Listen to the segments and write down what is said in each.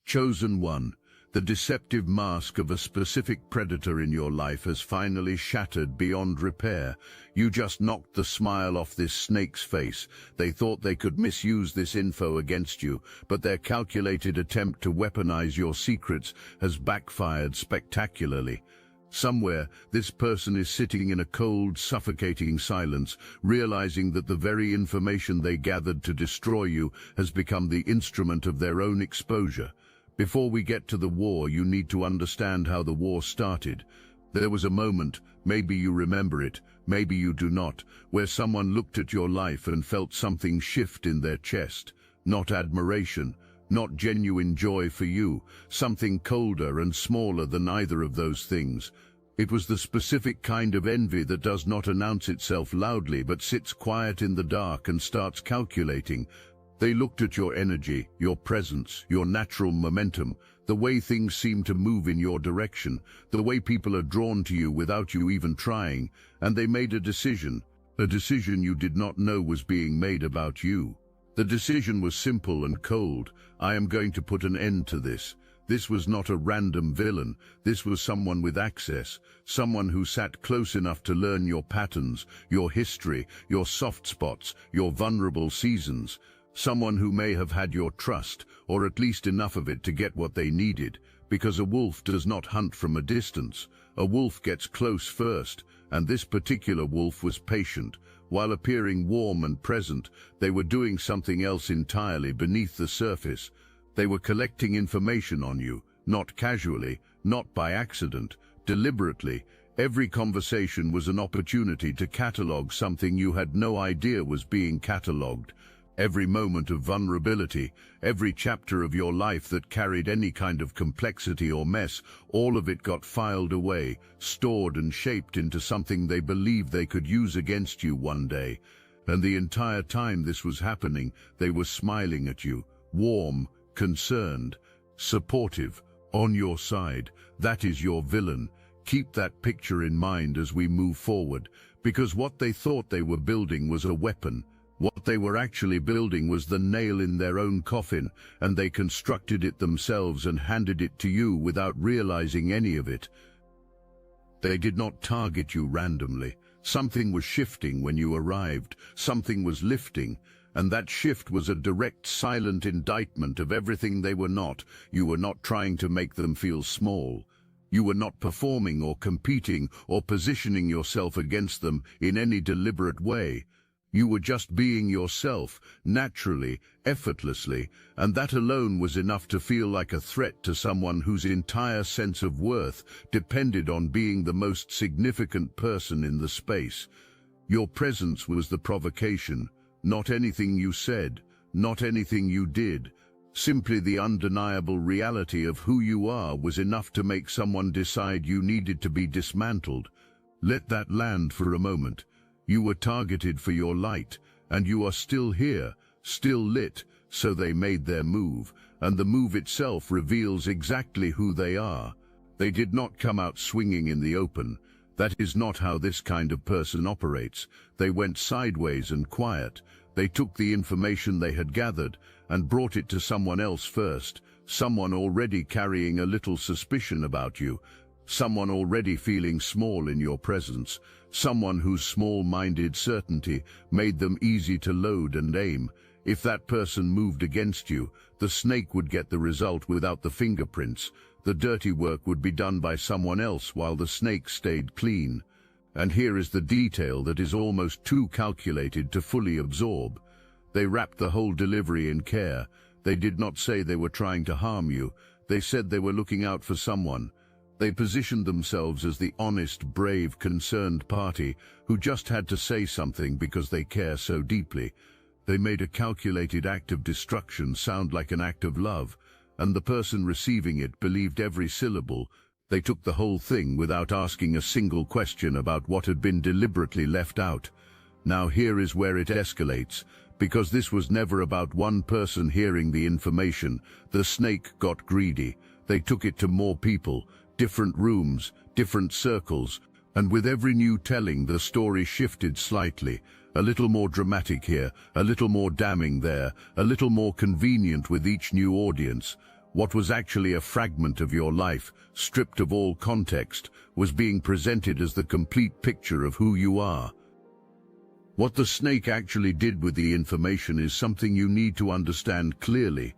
Chosen one, the deceptive mask of a specific predator in your life has finally shattered beyond repair. You just knocked the smile off this snake's face. They thought they could misuse this info against you, but their calculated attempt to weaponize your secrets has backfired spectacularly. Somewhere, this person is sitting in a cold, suffocating silence, realizing that the very information they gathered to destroy you has become the instrument of their own exposure. Before we get to the war, you need to understand how the war started. There was a moment, maybe you remember it, maybe you do not, where someone looked at your life and felt something shift in their chest. Not admiration, not genuine joy for you, something colder and smaller than either of those things. It was the specific kind of envy that does not announce itself loudly but sits quiet in the dark and starts calculating. They looked at your energy, your presence, your natural momentum, the way things seem to move in your direction, the way people are drawn to you without you even trying, and they made a decision you did not know was being made about you. The decision was simple and cold. I am going to put an end to this. This was not a random villain. This was someone with access, someone who sat close enough to learn your patterns, your history, your soft spots, your vulnerable seasons. Someone who may have had your trust, or at least enough of it to get what they needed, because a wolf does not hunt from a distance. A wolf gets close first, and this particular wolf was patient. While appearing warm and present, they were doing something else entirely beneath the surface. They were collecting information on you, not casually, not by accident, deliberately. Every conversation was an opportunity to catalog something you had no idea was being catalogued. Every moment of vulnerability, every chapter of your life that carried any kind of complexity or mess, all of it got filed away, stored and shaped into something they believed they could use against you one day. And the entire time this was happening, they were smiling at you, warm, concerned, supportive, on your side. That is your villain. Keep that picture in mind as we move forward, because what they thought they were building was a weapon. What they were actually building was the nail in their own coffin, and they constructed it themselves and handed it to you without realizing any of it. They did not target you randomly. Something was shifting when you arrived. Something was lifting, and that shift was a direct, silent indictment of everything they were not. You were not trying to make them feel small. You were not performing or competing or positioning yourself against them in any deliberate way. You were just being yourself, naturally, effortlessly, and that alone was enough to feel like a threat to someone whose entire sense of worth depended on being the most significant person in the space. Your presence was the provocation, not anything you said, not anything you did. Simply the undeniable reality of who you are was enough to make someone decide you needed to be dismantled. Let that land for a moment. You were targeted for your light, and you are still here, still lit, so they made their move, and the move itself reveals exactly who they are. They did not come out swinging in the open. That is not how this kind of person operates. They went sideways and quiet. They took the information they had gathered and brought it to someone else first, someone already carrying a little suspicion about you, someone already feeling small in your presence, someone whose small-minded certainty made them easy to load and aim. If that person moved against you, the snake would get the result without the fingerprints. The dirty work would be done by someone else while the snake stayed clean. And here is the detail that is almost too calculated to fully absorb. They wrapped the whole delivery in care. They did not say they were trying to harm you. They said they were looking out for someone. They positioned themselves as the honest, brave, concerned party who just had to say something because they care so deeply. They made a calculated act of destruction sound like an act of love, and the person receiving it believed every syllable. They took the whole thing without asking a single question about what had been deliberately left out. Now here is where it escalates, because this was never about one person hearing the information. The snake got greedy. They took it to more people, different rooms, different circles, and with every new telling the story shifted slightly, a little more dramatic here, a little more damning there, a little more convenient with each new audience. What was actually a fragment of your life, stripped of all context, was being presented as the complete picture of who you are. What the snake actually did with the information is something you need to understand clearly.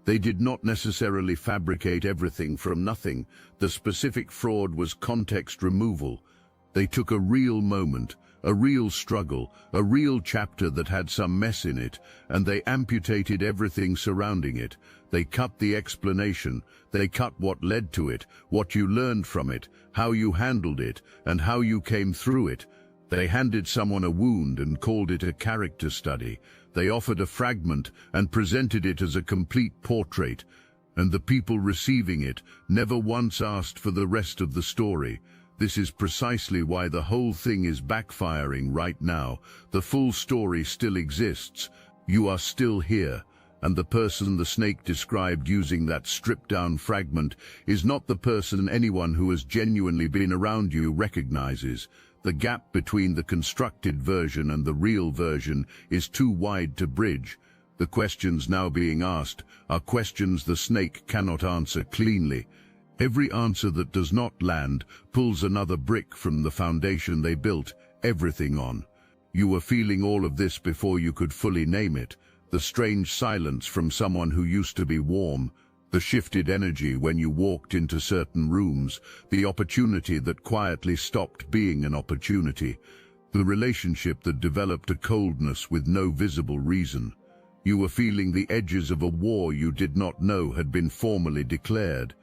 They did not necessarily fabricate everything from nothing. The specific fraud was context removal. They took a real moment, a real struggle, a real chapter that had some mess in it, and they amputated everything surrounding it. They cut the explanation, they cut what led to it, what you learned from it, how you handled it, and how you came through it. They handed someone a wound and called it a character study. They offered a fragment and presented it as a complete portrait, and the people receiving it never once asked for the rest of the story. This is precisely why the whole thing is backfiring right now. The full story still exists. You are still here, and the person the snake described using that stripped-down fragment is not the person anyone who has genuinely been around you recognizes. The gap between the constructed version and the real version is too wide to bridge. The questions now being asked are questions the snake cannot answer cleanly. Every answer that does not land pulls another brick from the foundation they built everything on. You were feeling all of this before you could fully name it. The strange silence from someone who used to be warm, the shifted energy when you walked into certain rooms, the opportunity that quietly stopped being an opportunity, the relationship that developed a coldness with no visible reason. You were feeling the edges of a war you did not know had been formally declared,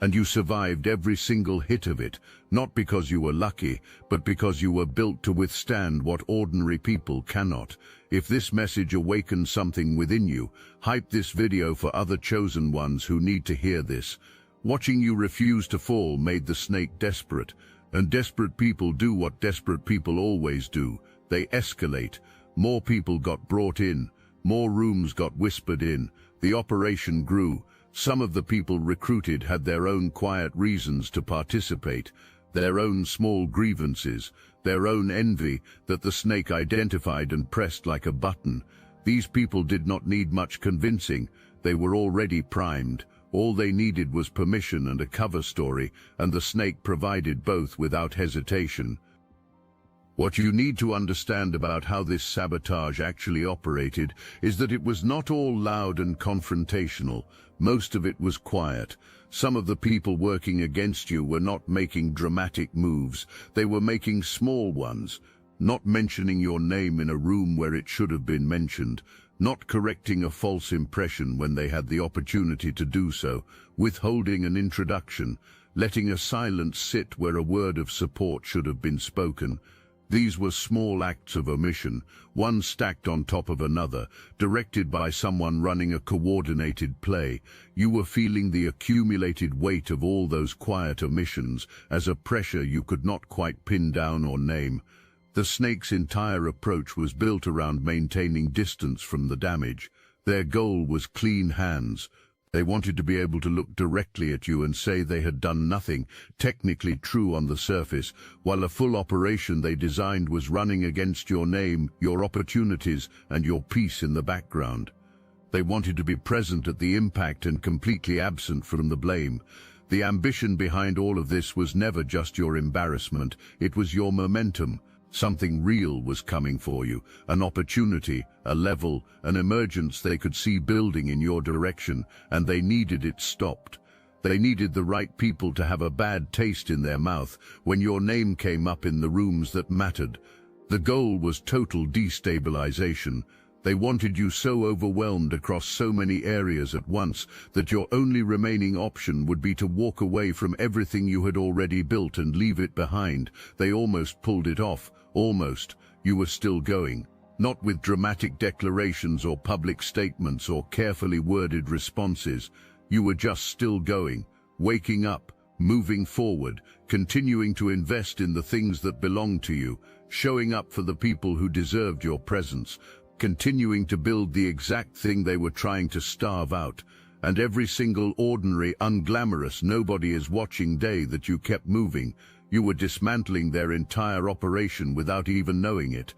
and you survived every single hit of it, not because you were lucky, but because you were built to withstand what ordinary people cannot. If this message awakens something within you, hype this video for other chosen ones who need to hear this. Watching you refuse to fall made the snake desperate, and desperate people do what desperate people always do. They escalate. More people got brought in, more rooms got whispered in, the operation grew. Some of the people recruited had their own quiet reasons to participate, their own small grievances, their own envy that the snake identified and pressed like a button. These people did not need much convincing. They were already primed. All they needed was permission and a cover story, and the snake provided both without hesitation. What you need to understand about how this sabotage actually operated is that it was not all loud and confrontational. Most of it was quiet. Some of the people working against you were not making dramatic moves. They were making small ones, not mentioning your name in a room where it should have been mentioned, not correcting a false impression when they had the opportunity to do so, withholding an introduction, letting a silence sit where a word of support should have been spoken. These were small acts of omission, one stacked on top of another, directed by someone running a coordinated play. You were feeling the accumulated weight of all those quiet omissions as a pressure you could not quite pin down or name. The snake's entire approach was built around maintaining distance from the damage. Their goal was clean hands. They wanted to be able to look directly at you and say they had done nothing, technically true on the surface, while a full operation they designed was running against your name, your opportunities, and your peace in the background. They wanted to be present at the impact and completely absent from the blame. The ambition behind all of this was never just your embarrassment, it was your momentum. Something real was coming for you, an opportunity, a level, an emergence they could see building in your direction, and they needed it stopped. They needed the right people to have a bad taste in their mouth when your name came up in the rooms that mattered. The goal was total destabilization. They wanted you so overwhelmed across so many areas at once that your only remaining option would be to walk away from everything you had already built and leave it behind. They almost pulled it off. Almost. You were still going. Not with dramatic declarations or public statements or carefully worded responses. You were just still going, waking up, moving forward, continuing to invest in the things that belonged to you, showing up for the people who deserved your presence, continuing to build the exact thing they were trying to starve out. And every single ordinary, unglamorous, nobody-is-watching day that you kept moving, you were dismantling their entire operation without even knowing it.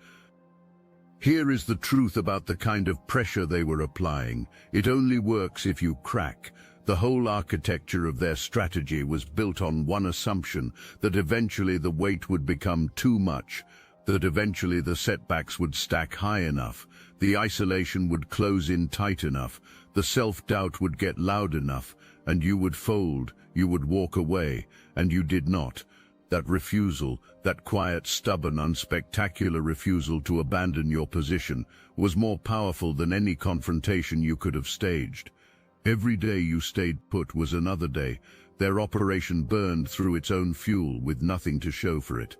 Here is the truth about the kind of pressure they were applying. It only works if you crack. The whole architecture of their strategy was built on one assumption, that eventually the weight would become too much, that eventually the setbacks would stack high enough, the isolation would close in tight enough, the self-doubt would get loud enough, and you would fold, you would walk away, and you did not. That refusal, that quiet, stubborn, unspectacular refusal to abandon your position, was more powerful than any confrontation you could have staged. Every day you stayed put was another day. Their operation burned through its own fuel with nothing to show for it.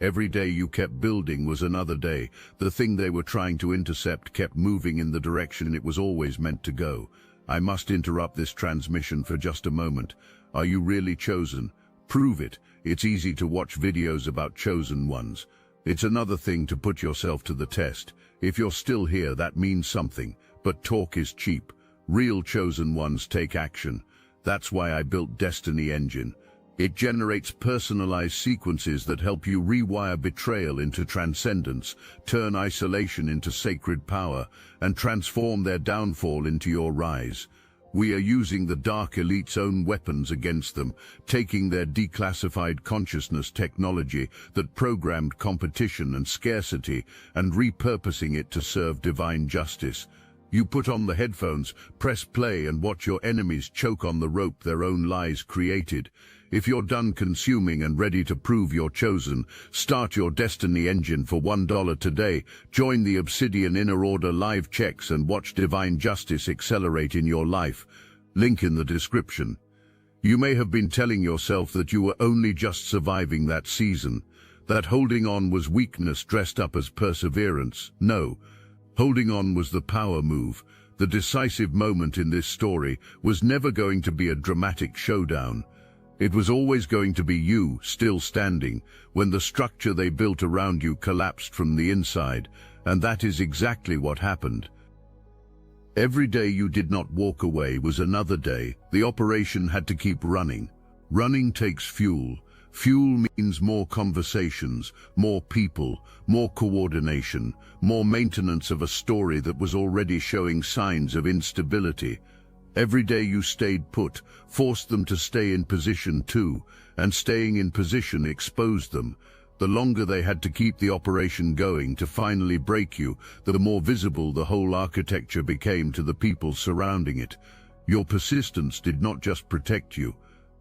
Every day you kept building was another day. The thing they were trying to intercept kept moving in the direction it was always meant to go. I must interrupt this transmission for just a moment. Are you really chosen? Prove it. It's easy to watch videos about chosen ones. It's another thing to put yourself to the test. If you're still here, that means something. But talk is cheap. Real chosen ones take action. That's why I built Destiny Engine. It generates personalized sequences that help you rewire betrayal into transcendence, turn isolation into sacred power, and transform their downfall into your rise. We are using the Dark Elite's own weapons against them, taking their declassified consciousness technology that programmed competition and scarcity and repurposing it to serve divine justice. You put on the headphones, press play, and watch your enemies choke on the rope their own lies created. If you're done consuming and ready to prove you're chosen, start your Destiny Engine for $1 today. Join the Obsidian Inner Order live checks and watch divine justice accelerate in your life. Link in the description. You may have been telling yourself that you were only just surviving that season, that holding on was weakness dressed up as perseverance. No. Holding on was the power move. The decisive moment in this story was never going to be a dramatic showdown. It was always going to be you, still standing, when the structure they built around you collapsed from the inside, and that is exactly what happened. Every day you did not walk away was another day. The operation had to keep running. Running takes fuel. Fuel means more conversations, more people, more coordination, more maintenance of a story that was already showing signs of instability. Every day you stayed put, forced them to stay in position too, and staying in position exposed them. The longer they had to keep the operation going to finally break you, the more visible the whole architecture became to the people surrounding it. Your persistence did not just protect you.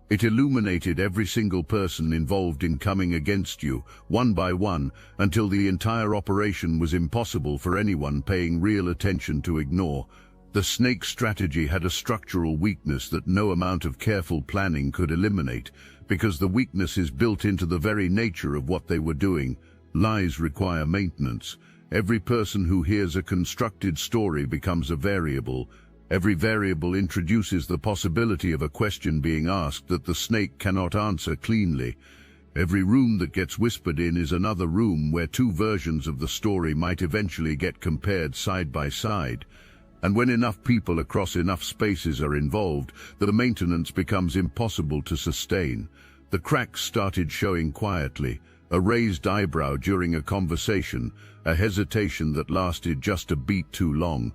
It illuminated every single person involved in coming against you, one by one, until the entire operation was impossible for anyone paying real attention to ignore. The snake strategy had a structural weakness that no amount of careful planning could eliminate, because the weakness is built into the very nature of what they were doing. Lies require maintenance. Every person who hears a constructed story becomes a variable. Every variable introduces the possibility of a question being asked that the snake cannot answer cleanly. Every room that gets whispered in is another room where two versions of the story might eventually get compared side by side. And when enough people across enough spaces are involved, the maintenance becomes impossible to sustain. The cracks started showing quietly, a raised eyebrow during a conversation, a hesitation that lasted just a beat too long.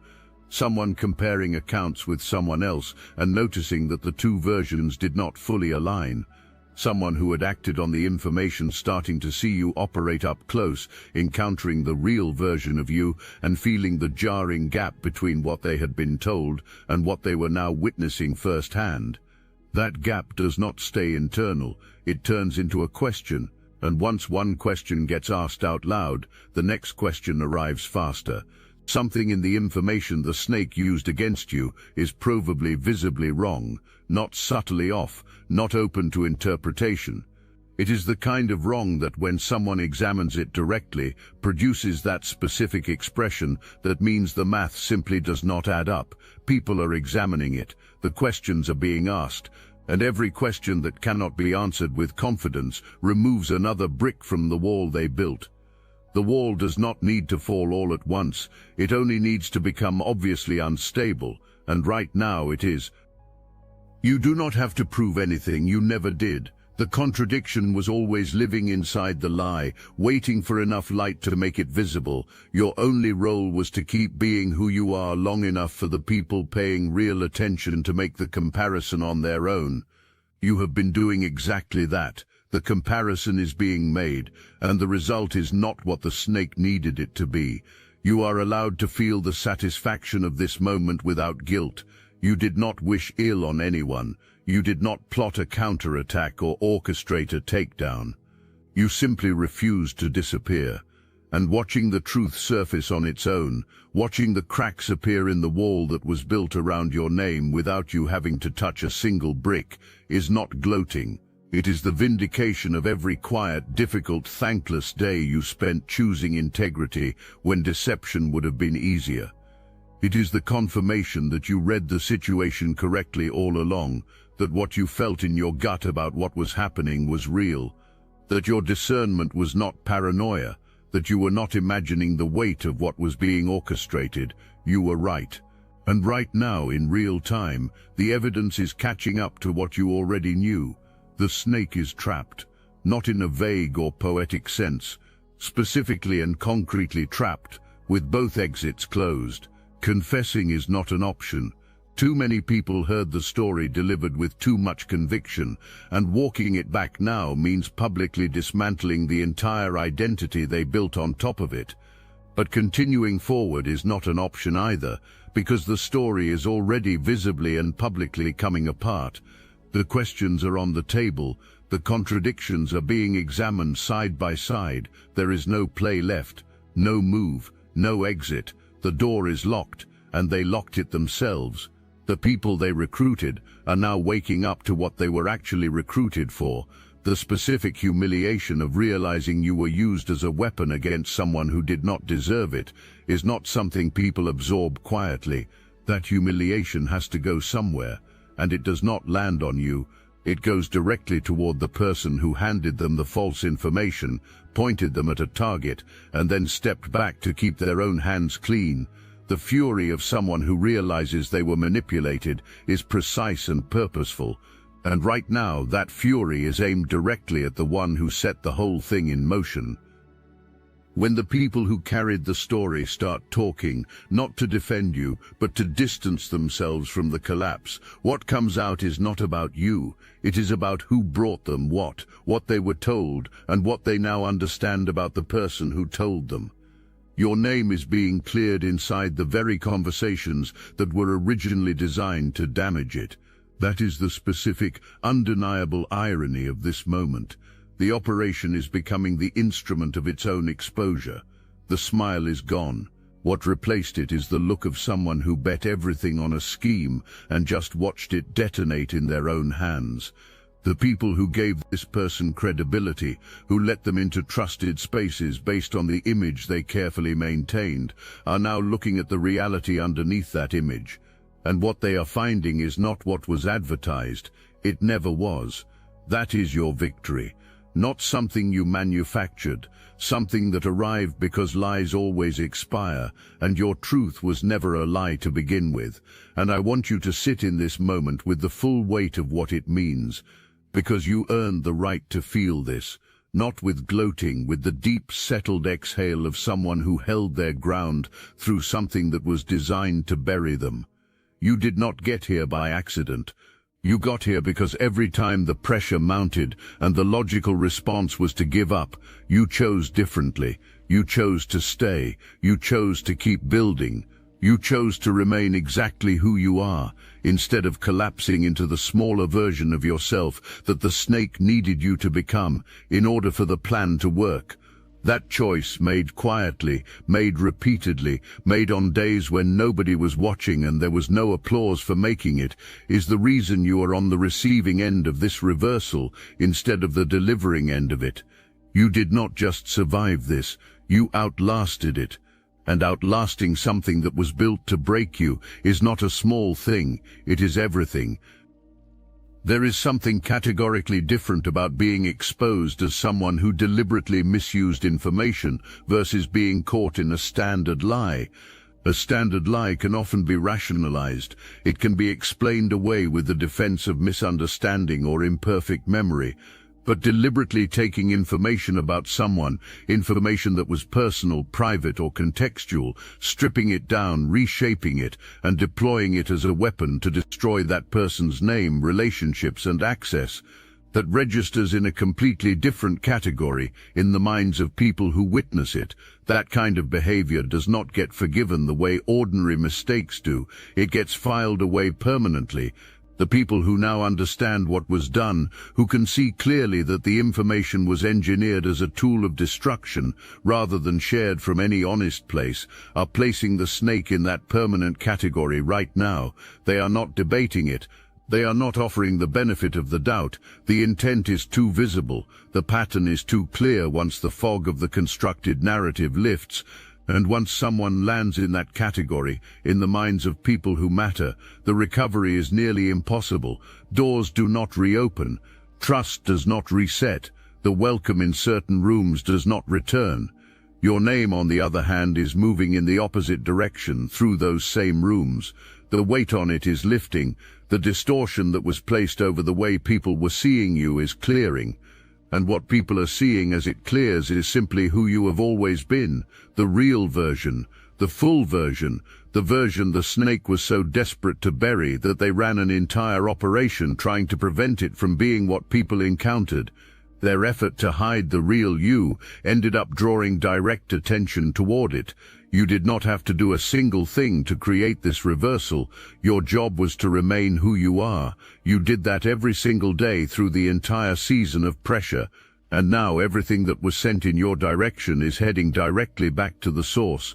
Someone comparing accounts with someone else and noticing that the two versions did not fully align. Someone who had acted on the information starting to see you operate up close, encountering the real version of you and feeling the jarring gap between what they had been told and what they were now witnessing firsthand. That gap does not stay internal, it turns into a question, and once one question gets asked out loud, the next question arrives faster. Something in the information the snake used against you is probably visibly wrong, not subtly off, not open to interpretation. It is the kind of wrong that when someone examines it directly, produces that specific expression that means the math simply does not add up. People are examining it, the questions are being asked, and every question that cannot be answered with confidence removes another brick from the wall they built. The wall does not need to fall all at once, it only needs to become obviously unstable, and right now it is. You do not have to prove anything, you never did. The contradiction was always living inside the lie, waiting for enough light to make it visible. Your only role was to keep being who you are long enough for the people paying real attention to make the comparison on their own. You have been doing exactly that. The comparison is being made, and the result is not what the snake needed it to be. You are allowed to feel the satisfaction of this moment without guilt. You did not wish ill on anyone. You did not plot a counterattack or orchestrate a takedown. You simply refused to disappear. And watching the truth surface on its own, watching the cracks appear in the wall that was built around your name without you having to touch a single brick, is not gloating. It is the vindication of every quiet, difficult, thankless day you spent choosing integrity when deception would have been easier. It is the confirmation that you read the situation correctly all along, that what you felt in your gut about what was happening was real, that your discernment was not paranoia, that you were not imagining the weight of what was being orchestrated. You were right. And right now, in real time, the evidence is catching up to what you already knew. The snake is trapped, not in a vague or poetic sense, specifically and concretely trapped, with both exits closed. Confessing is not an option. Too many people heard the story delivered with too much conviction, and walking it back now means publicly dismantling the entire identity they built on top of it. But continuing forward is not an option either, because the story is already visibly and publicly coming apart. The questions are on the table, the contradictions are being examined side by side. There is no play left, no move, no exit. The door is locked, and they locked it themselves. The people they recruited are now waking up to what they were actually recruited for. The specific humiliation of realizing you were used as a weapon against someone who did not deserve it is not something people absorb quietly. That humiliation has to go somewhere, and it does not land on you. It goes directly toward the person who handed them the false information, pointed them at a target, and then stepped back to keep their own hands clean. The fury of someone who realizes they were manipulated is precise and purposeful, and right now that fury is aimed directly at the one who set the whole thing in motion. When the people who carried the story start talking, not to defend you, but to distance themselves from the collapse, what comes out is not about you. It is about who brought them what they were told, and what they now understand about the person who told them. Your name is being cleared inside the very conversations that were originally designed to damage it. That is the specific, undeniable irony of this moment. The operation is becoming the instrument of its own exposure. The smile is gone. What replaced it is the look of someone who bet everything on a scheme and just watched it detonate in their own hands. The people who gave this person credibility, who let them into trusted spaces based on the image they carefully maintained, are now looking at the reality underneath that image. And what they are finding is not what was advertised. It never was. That is your victory. Not something you manufactured, something that arrived because lies always expire, and your truth was never a lie to begin with. And I want you to sit in this moment with the full weight of what it means, because you earned the right to feel this, not with gloating, with the deep, settled exhale of someone who held their ground through something that was designed to bury them. You did not get here by accident. You got here because every time the pressure mounted and the logical response was to give up, you chose differently. You chose to stay. You chose to keep building. You chose to remain exactly who you are, instead of collapsing into the smaller version of yourself that the snake needed you to become in order for the plan to work. That choice, made quietly, made repeatedly, made on days when nobody was watching and there was no applause for making it, is the reason you are on the receiving end of this reversal instead of the delivering end of it. You did not just survive this, you outlasted it. And outlasting something that was built to break you is not a small thing, it is everything. There is something categorically different about being exposed as someone who deliberately misused information versus being caught in a standard lie. A standard lie can often be rationalized. It can be explained away with the defense of misunderstanding or imperfect memory. but deliberately taking information about someone, information that was personal, private, or contextual, stripping it down, reshaping it, and deploying it as a weapon to destroy that person's name, relationships, and access. That registers in a completely different category in the minds of people who witness it. That kind of behavior does not get forgiven the way ordinary mistakes do. It gets filed away permanently. The people who now understand what was done, who can see clearly that the information was engineered as a tool of destruction rather than shared from any honest place, are placing the snake in that permanent category right now. They are not debating it. They are not offering the benefit of the doubt. The intent is too visible. The pattern is too clear once the fog of the constructed narrative lifts. And once someone lands in that category, in the minds of people who matter, the recovery is nearly impossible. Doors do not reopen. Trust does not reset. The welcome in certain rooms does not return. Your name, on the other hand, is moving in the opposite direction through those same rooms. The weight on it is lifting. The distortion that was placed over the way people were seeing you is clearing. And what people are seeing as it clears is simply who you have always been, the real version, the full version, the version the snake was so desperate to bury that they ran an entire operation trying to prevent it from being what people encountered. Their effort to hide the real you ended up drawing direct attention toward it. You did not have to do a single thing to create this reversal. Your job was to remain who you are. You did that every single day through the entire season of pressure. And now everything that was sent in your direction is heading directly back to the source.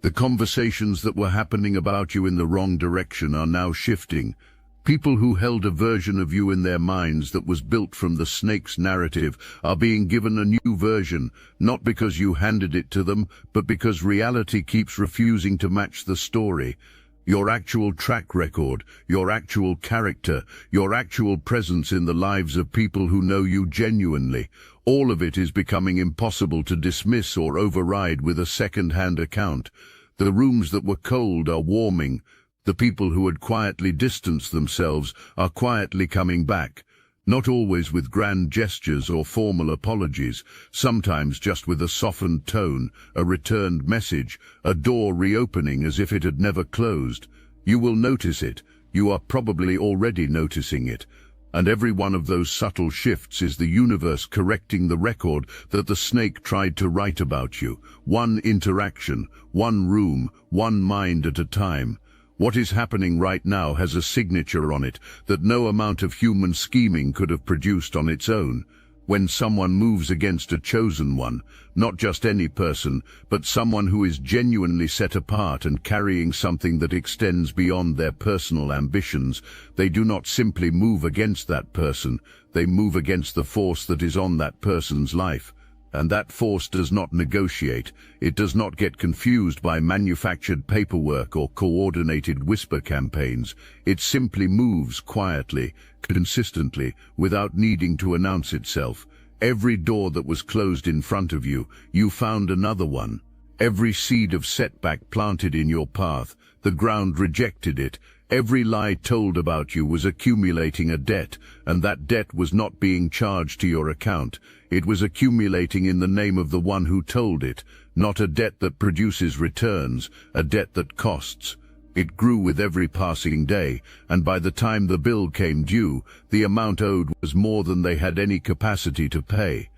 The conversations that were happening about you in the wrong direction are now shifting. People who held a version of you in their minds that was built from the snake's narrative are being given a new version, not because you handed it to them, but because reality keeps refusing to match the story. Your actual track record, your actual character, your actual presence in the lives of people who know you genuinely, all of it is becoming impossible to dismiss or override with a second-hand account. The rooms that were cold are warming. The people who had quietly distanced themselves are quietly coming back, not always with grand gestures or formal apologies, sometimes just with a softened tone, a returned message, a door reopening as if it had never closed. You will notice it. You are probably already noticing it. And every one of those subtle shifts is the universe correcting the record that the snake tried to write about you. One interaction, one room, one mind at a time. What is happening right now has a signature on it that no amount of human scheming could have produced on its own. When someone moves against a chosen one, not just any person, but someone who is genuinely set apart and carrying something that extends beyond their personal ambitions, they do not simply move against that person, they move against the force that is on that person's life. And that force does not negotiate. It does not get confused by manufactured paperwork or coordinated whisper campaigns. It simply moves quietly, consistently, without needing to announce itself. Every door that was closed in front of you, you found another one. Every seed of setback planted in your path, the ground rejected it. Every lie told about you was accumulating a debt, and that debt was not being charged to your account. It was accumulating in the name of the one who told it, not a debt that produces returns, a debt that costs. It grew with every passing day, and by the time the bill came due, the amount owed was more than they had any capacity to pay.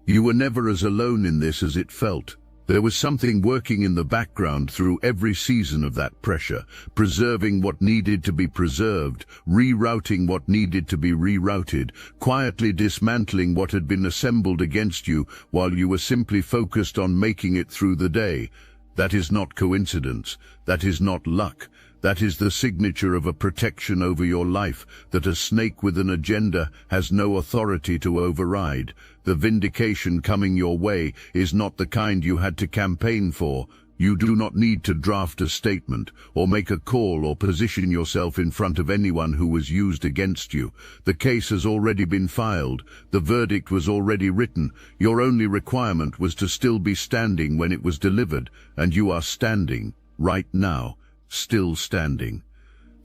You were never as alone in this as it felt. There was something working in the background through every season of that pressure, preserving what needed to be preserved, rerouting what needed to be rerouted, quietly dismantling what had been assembled against you while you were simply focused on making it through the day. That is not coincidence. That is not luck. That is the signature of a protection over your life that a snake with an agenda has no authority to override. The vindication coming your way is not the kind you had to campaign for. You do not need to draft a statement, or make a call, or position yourself in front of anyone who was used against you. The case has already been filed. The verdict was already written. Your only requirement was to still be standing when it was delivered, and you are standing, right now, still standing.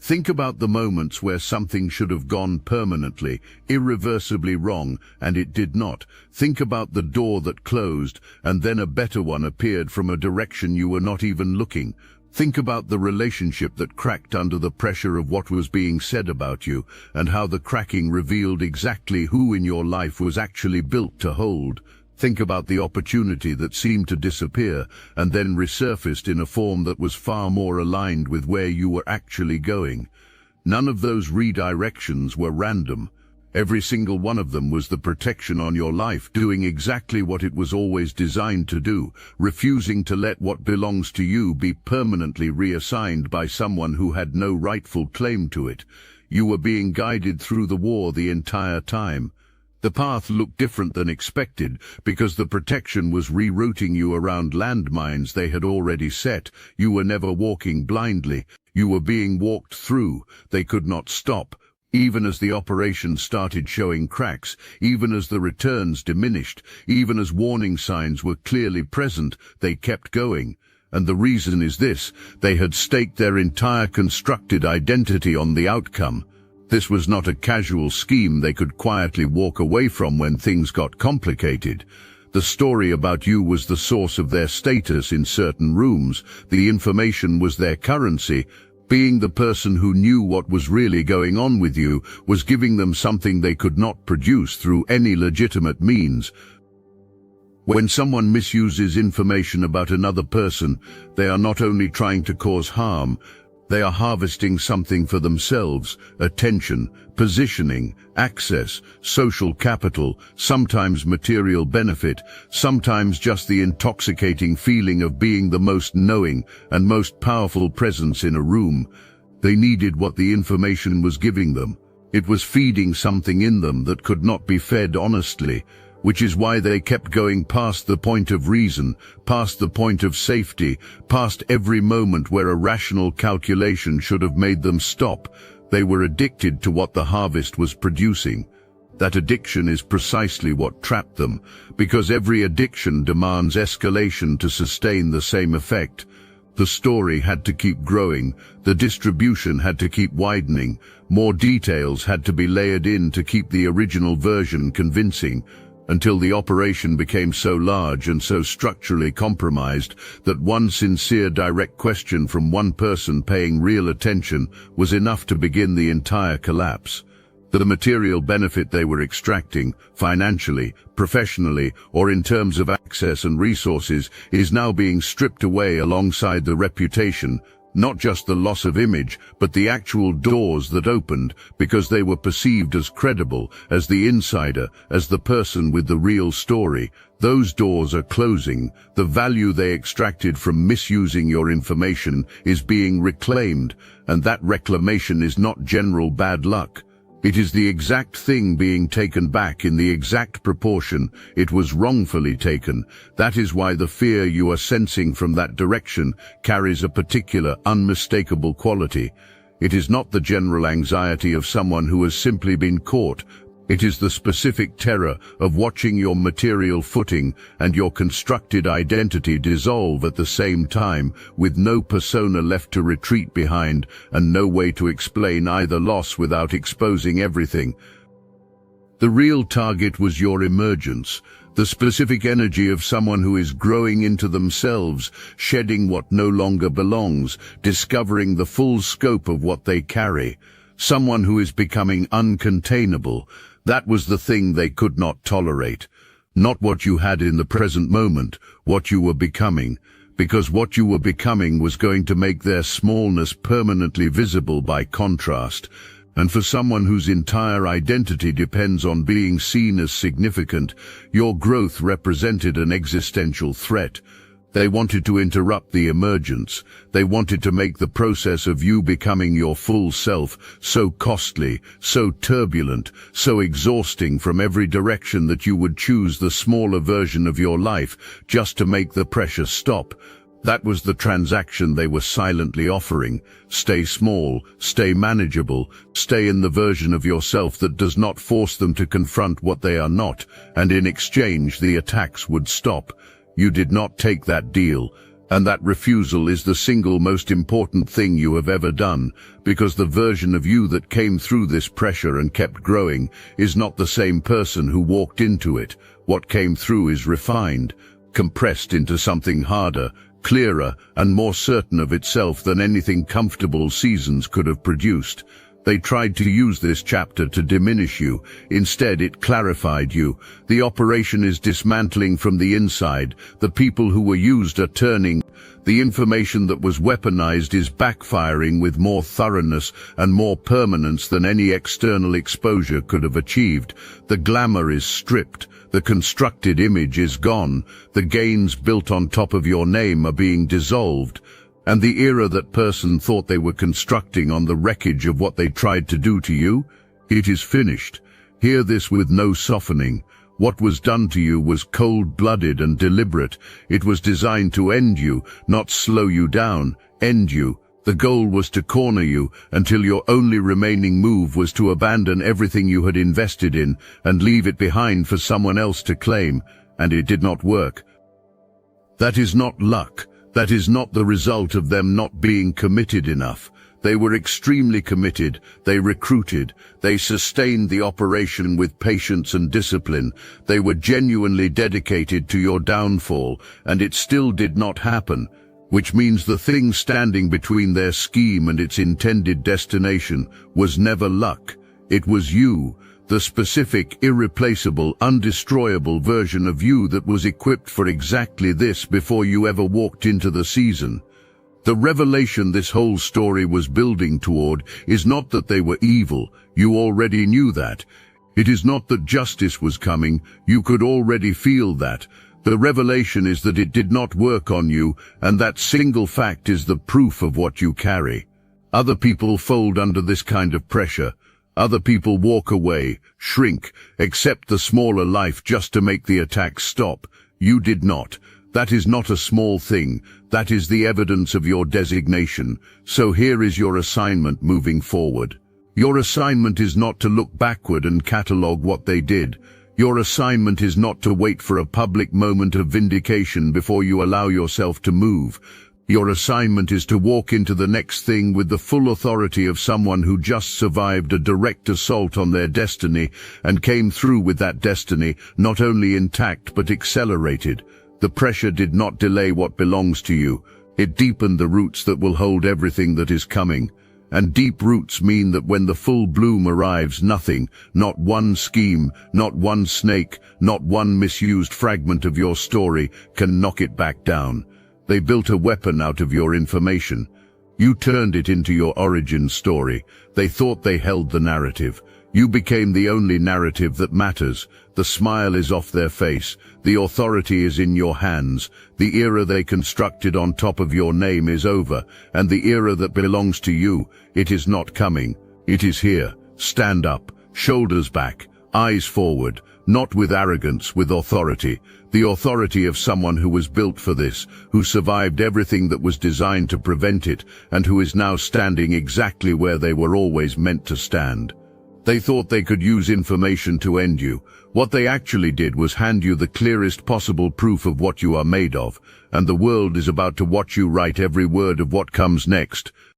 Think about the moments where something should have gone permanently, irreversibly wrong, and it did not. Think about the door that closed, and then a better one appeared from a direction you were not even looking. Think about the relationship that cracked under the pressure of what was being said about you, and how the cracking revealed exactly who in your life was actually built to hold. Think about the opportunity that seemed to disappear and then resurfaced in a form that was far more aligned with where you were actually going. None of those redirections were random. Every single one of them was the protection on your life, doing exactly what it was always designed to do, refusing to let what belongs to you be permanently reassigned by someone who had no rightful claim to it. You were being guided through the war the entire time. The path looked different than expected because the protection was rerouting you around landmines they had already set. You were never walking blindly. You were being walked through. They could not stop. Even as the operation started showing cracks, even as the returns diminished, even as warning signs were clearly present, they kept going. And the reason is this: they had staked their entire constructed identity on the outcome. This was not a casual scheme they could quietly walk away from when things got complicated. The story about you was the source of their status in certain rooms. The information was their currency. Being the person who knew what was really going on with you was giving them something they could not produce through any legitimate means. When someone misuses information about another person, they are not only trying to cause harm, they are harvesting something for themselves: attention, positioning, access, social capital, sometimes material benefit, sometimes just the intoxicating feeling of being the most knowing and most powerful presence in a room. They needed what the information was giving them. It was feeding something in them that could not be fed honestly, which is why they kept going past the point of reason, past the point of safety, past every moment where a rational calculation should have made them stop. They were addicted to what the harvest was producing. That addiction is precisely what trapped them, because every addiction demands escalation to sustain the same effect. The story had to keep growing, the distribution had to keep widening, more details had to be layered in to keep the original version convincing, until the operation became so large and so structurally compromised that one sincere direct question from one person paying real attention was enough to begin the entire collapse. The material benefit they were extracting, financially, professionally, or in terms of access and resources, is now being stripped away alongside the reputation. Not just the loss of image, but the actual doors that opened, because they were perceived as credible, as the insider, as the person with the real story. Those doors are closing. The value they extracted from misusing your information is being reclaimed, and that reclamation is not general bad luck. It is the exact thing being taken back in the exact proportion it was wrongfully taken. That is why the fear you are sensing from that direction carries a particular, unmistakable quality. It is not the general anxiety of someone who has simply been caught. It is the specific terror of watching your material footing and your constructed identity dissolve at the same time, with no persona left to retreat behind and no way to explain either loss without exposing everything. The real target was your emergence, the specific energy of someone who is growing into themselves, shedding what no longer belongs, discovering the full scope of what they carry. Someone who is becoming uncontainable. That was the thing they could not tolerate. Not what you had in the present moment, what you were becoming, because what you were becoming was going to make their smallness permanently visible by contrast. And for someone whose entire identity depends on being seen as significant, your growth represented an existential threat. They wanted to interrupt the emergence. They wanted to make the process of you becoming your full self so costly, so turbulent, so exhausting from every direction that you would choose the smaller version of your life just to make the pressure stop. That was the transaction they were silently offering. Stay small, stay manageable, stay in the version of yourself that does not force them to confront what they are not, and in exchange the attacks would stop. You did not take that deal, And that refusal is the single most important thing you have ever done, because the version of you that came through this pressure and kept growing is not the same person who walked into it. What came through is refined, compressed into something harder, clearer, and more certain of itself than anything comfortable seasons could have produced. They tried to use this chapter to diminish you. Instead, it clarified you. The operation is dismantling from the inside. The people who were used are turning. The information that was weaponized is backfiring with more thoroughness and more permanence than any external exposure could have achieved. The glamour is stripped. The constructed image is gone. The gains built on top of your name are being dissolved. And the era that person thought they were constructing on the wreckage of what they tried to do to you, it is finished. Hear this with no softening. What was done to you was cold-blooded and deliberate. It was designed to end you, not slow you down, end you. The goal was to corner you until your only remaining move was to abandon everything you had invested in and leave it behind for someone else to claim, and it did not work. That is not luck. That is not the result of them not being committed enough. They were extremely committed. They recruited. They sustained the operation with patience and discipline. They were genuinely dedicated to your downfall, and it still did not happen, which means the thing standing between their scheme and its intended destination was never luck. It was you. The specific, irreplaceable, undestroyable version of you that was equipped for exactly this before you ever walked into the season. The revelation this whole story was building toward is not that they were evil. You already knew that. It is not that justice was coming. You could already feel that. The revelation is that it did not work on you, and that single fact is the proof of what you carry. Other people fold under this kind of pressure. Other people walk away, shrink, accept the smaller life just to make the attack stop. You did not. That is not a small thing. That is the evidence of your designation. So here is your assignment moving forward. Your assignment is not to look backward and catalogue what they did. Your assignment is not to wait for a public moment of vindication before you allow yourself to move. Your assignment is to walk into the next thing with the full authority of someone who just survived a direct assault on their destiny and came through with that destiny not only intact but accelerated. The pressure did not delay what belongs to you. It deepened the roots that will hold everything that is coming. And deep roots mean that when the full bloom arrives, nothing, not one scheme, not one snake, not one misused fragment of your story can knock it back down. They built a weapon out of your information. You turned it into your origin story. They thought they held the narrative. You became the only narrative that matters. The smile is off their face. The authority is in your hands. The era they constructed on top of your name is over, and the era that belongs to you, it is not coming. It is here. Stand up, shoulders back, eyes forward, not with arrogance, with authority. The authority of someone who was built for this, who survived everything that was designed to prevent it, and who is now standing exactly where they were always meant to stand. They thought they could use information to end you. What they actually did was hand you the clearest possible proof of what you are made of, and the world is about to watch you write every word of what comes next.